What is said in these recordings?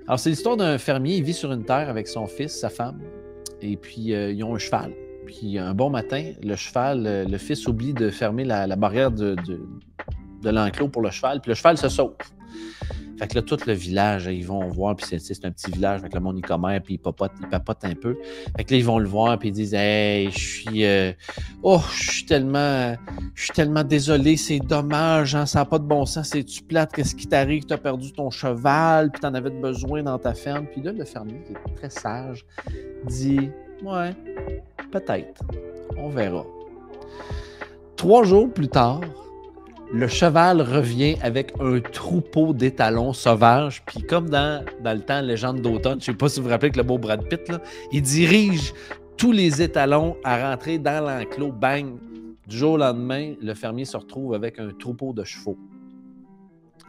Alors, c'est l'histoire d'un fermier, il vit sur une terre avec son fils, sa femme, et puis ils ont un cheval. Puis un bon matin, le fils oublie de fermer la barrière de l'enclos pour le cheval, puis le cheval se sauve. Fait que là, tout le village, ils vont voir, puis c'est un petit village, avec le monde, il commère, puis il papote un peu. Fait que là, ils vont le voir, puis ils disent « Hey, je suis tellement désolé, c'est dommage, hein, ça n'a pas de bon sens, c'est-tu plate, qu'est-ce qui t'arrive, t'as perdu ton cheval, puis t'en avais besoin dans ta ferme. » Puis là, le fermier, qui est très sage, dit « Ouais, peut-être, on verra. » 3 jours plus tard, le cheval revient avec un troupeau d'étalons sauvages. Puis comme dans le temps, Légende d'automne, je ne sais pas si vous vous rappelez que le beau Brad Pitt, là, il dirige tous les étalons à rentrer dans l'enclos. Bang! Du jour au lendemain, le fermier se retrouve avec un troupeau de chevaux.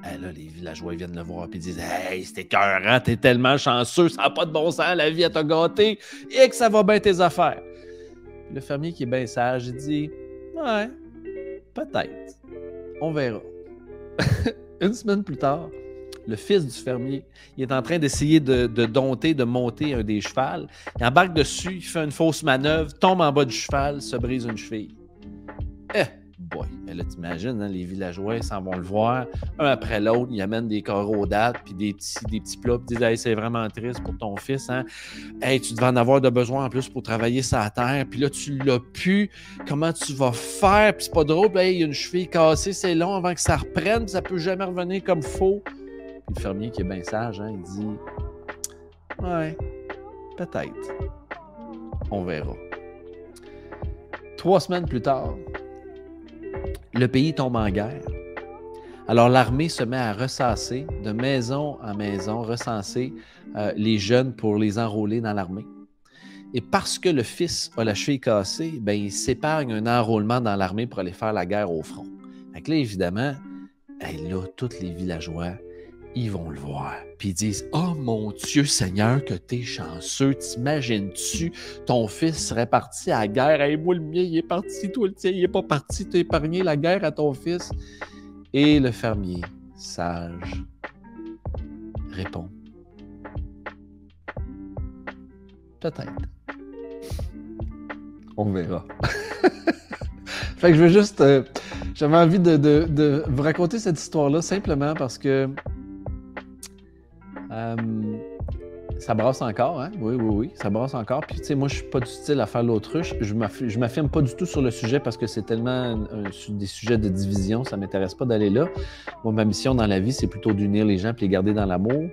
Et là, les villageois viennent le voir et disent « Hey, c'est écœurant, t'es tellement chanceux, ça n'a pas de bon sens, la vie, elle t'a gâté et que ça va bien tes affaires. » Le fermier qui est bien sage, il dit « Ouais, peut-être. On verra. » Une semaine plus tard, le fils du fermier, il est en train d'essayer de monter un des chevals. Il embarque dessus, il fait une fausse manœuvre, tombe en bas du cheval, se brise une cheville. Boy, et là, t'imagines, hein, les villageois s'en vont le voir, un après l'autre, ils amènent des coraux dates, puis des petits plats, puis ils disent « Hey, c'est vraiment triste pour ton fils, hein? Hey, tu devais en avoir de besoin en plus pour travailler sur la terre, puis là, tu l'as pu, comment tu vas faire? Puis c'est pas drôle, hey, il y a une cheville cassée, c'est long avant que ça reprenne, puis ça peut jamais revenir comme faux. » Puis le fermier qui est bien sage, hein, il dit « Ouais, peut-être. On verra. » 3 semaines plus tard, le pays tombe en guerre. Alors, l'armée se met à ressasser, de maison en maison, recenser les jeunes pour les enrôler dans l'armée. Et parce que le fils a la cheville cassée, ben, il s'épargne un enrôlement dans l'armée pour aller faire la guerre au front. Fait que là, évidemment, là, tous les villageois, ils vont le voir. Puis ils disent « Oh mon Dieu Seigneur, que t'es chanceux, t'imagines-tu, ton fils serait parti à la guerre, hey, moi le mien, il est parti, toi le tien, il est pas parti, t'as épargné la guerre à ton fils. » Et le fermier, sage, répond « Peut-être. On verra. » Fait que je veux juste... j'avais envie de vous raconter cette histoire-là simplement parce que ça brasse encore, hein? Oui, ça brasse encore. Puis, tu sais, moi, je suis pas du style à faire l'autruche. Je m'affirme pas du tout sur le sujet parce que c'est tellement des sujets de division, ça m'intéresse pas d'aller là. Moi, ma mission dans la vie, c'est plutôt d'unir les gens et les garder dans l'amour.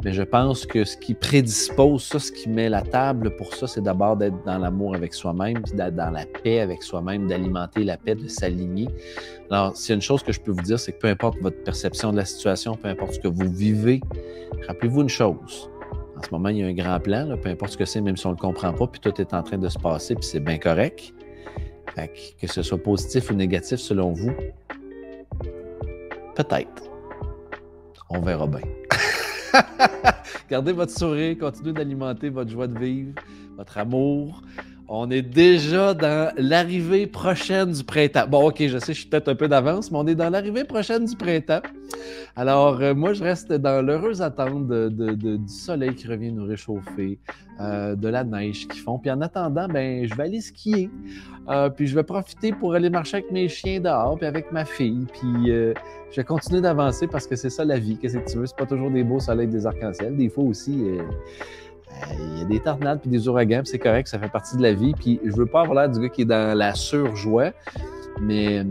Mais je pense que ce qui prédispose ça, ce qui met la table pour ça, c'est d'abord d'être dans l'amour avec soi-même, puis d'être dans la paix avec soi-même, d'alimenter la paix, de s'aligner. Alors, s'il y a une chose que je peux vous dire, c'est que peu importe votre perception de la situation, peu importe ce que vous vivez, rappelez-vous une chose. En ce moment, il y a un grand plan, là, peu importe ce que c'est, même si on ne le comprend pas, puis tout est en train de se passer, puis c'est bien correct. Fait que ce soit positif ou négatif selon vous, peut-être. On verra bien. Gardez votre sourire, continuez d'alimenter votre joie de vivre, votre amour. On est déjà dans l'arrivée prochaine du printemps. Bon, OK, je sais, je suis peut-être un peu d'avance, mais on est dans l'arrivée prochaine du printemps. Alors, moi, je reste dans l'heureuse attente du soleil qui revient nous réchauffer, de la neige qu'ils font. Puis en attendant, ben, je vais aller skier. Puis je vais profiter pour aller marcher avec mes chiens dehors, puis avec ma fille. Puis je vais continuer d'avancer parce que c'est ça la vie. Qu'est-ce que tu veux? C'est pas toujours des beaux soleils, des arcs-en-ciel. Des fois aussi... il y a des tornades puis des ouragans, puis c'est correct, ça fait partie de la vie. Puis je veux pas avoir l'air du gars qui est dans la surjoie, mais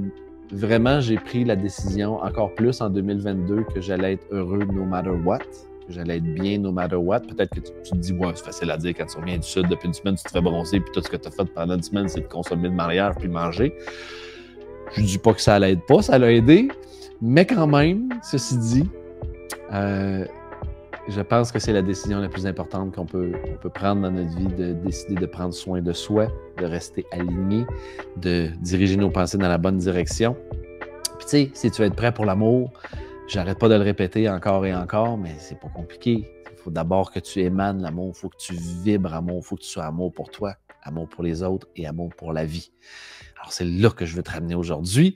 vraiment, j'ai pris la décision encore plus en 2022 que j'allais être heureux no matter what, que j'allais être bien no matter what. Peut-être que tu te dis, ouais, c'est facile à dire quand tu reviens du Sud, depuis une semaine, tu te fais bronzer, puis tout ce que tu as fait pendant une semaine, c'est de consommer de mariage puis manger. Je dis pas que ça l'aide pas, ça l'a aidé, mais quand même, ceci dit, je pense que c'est la décision la plus importante qu'on peut prendre dans notre vie, de décider de prendre soin de soi, de rester aligné, de diriger nos pensées dans la bonne direction. Puis tu sais, si tu veux être prêt pour l'amour, j'arrête pas de le répéter encore et encore, mais c'est pas compliqué. Il faut d'abord que tu émanes l'amour, il faut que tu vibres amour, il faut que tu sois amour pour toi, amour pour les autres et amour pour la vie. Alors c'est là que je veux te ramener aujourd'hui.